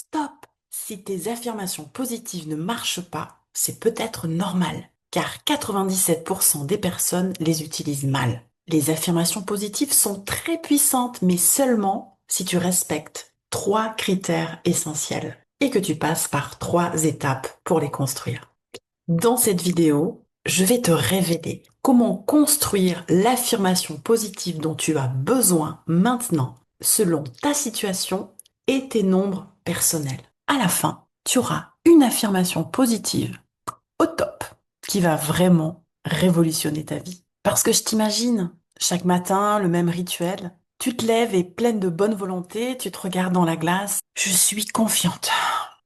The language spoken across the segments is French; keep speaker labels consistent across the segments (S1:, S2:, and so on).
S1: Stop! Si tes affirmations positives ne marchent pas, c'est peut-être normal, car 97% des personnes les utilisent mal. Les affirmations positives sont très puissantes, mais seulement si tu respectes trois critères essentiels et que tu passes par trois étapes pour les construire. Dans cette vidéo, je vais te révéler comment construire l'affirmation positive dont tu as besoin maintenant, selon ta situation et tes nombres personnels. À la fin, tu auras une affirmation positive au top qui va vraiment révolutionner ta vie. Parce que je t'imagine, chaque matin, le même rituel. Tu te lèves et pleine de bonne volonté, tu te regardes dans la glace. Je suis confiante.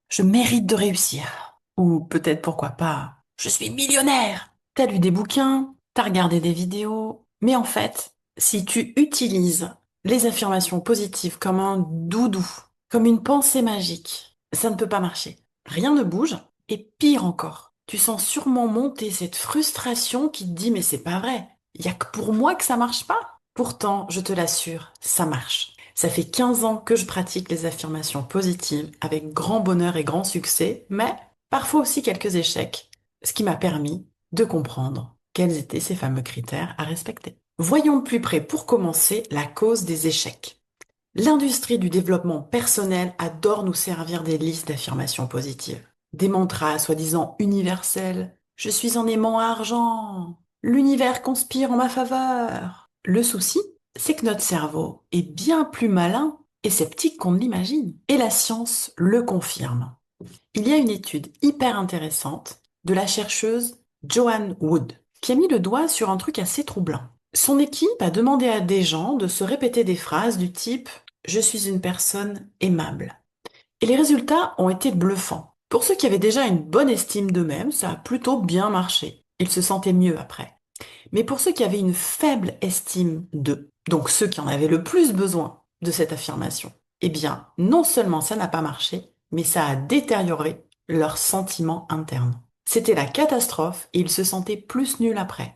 S1: Je mérite de réussir. Ou peut-être pourquoi pas, je suis millionnaire. T'as lu des bouquins, t'as regardé des vidéos. Mais en fait, si tu utilises les affirmations positives comme un doudou, comme une pensée magique, ça ne peut pas marcher. Rien ne bouge. Et pire encore, tu sens sûrement monter cette frustration qui te dit mais c'est pas vrai. Il y a que pour moi que ça marche pas. Pourtant, je te l'assure, ça marche. Ça fait 15 ans que je pratique les affirmations positives avec grand bonheur et grand succès, mais parfois aussi quelques échecs, ce qui m'a permis de comprendre quels étaient ces fameux critères à respecter. Voyons de plus près pour commencer la cause des échecs. L'industrie du développement personnel adore nous servir des listes d'affirmations positives. Des mantras soi-disant universels. Je suis en aimant argent. L'univers conspire en ma faveur. Le souci, c'est que notre cerveau est bien plus malin et sceptique qu'on ne l'imagine. Et la science le confirme. Il y a une étude hyper intéressante de la chercheuse Joanne Wood qui a mis le doigt sur un truc assez troublant. Son équipe a demandé à des gens de se répéter des phrases du type je suis une personne aimable. Et les résultats ont été bluffants. Pour ceux qui avaient déjà une bonne estime d'eux-mêmes, ça a plutôt bien marché. Ils se sentaient mieux après. Mais pour ceux qui avaient une faible estime d'eux, donc ceux qui en avaient le plus besoin de cette affirmation, eh bien, non seulement ça n'a pas marché, mais ça a détérioré leurs sentiments internes. C'était la catastrophe et ils se sentaient plus nuls après.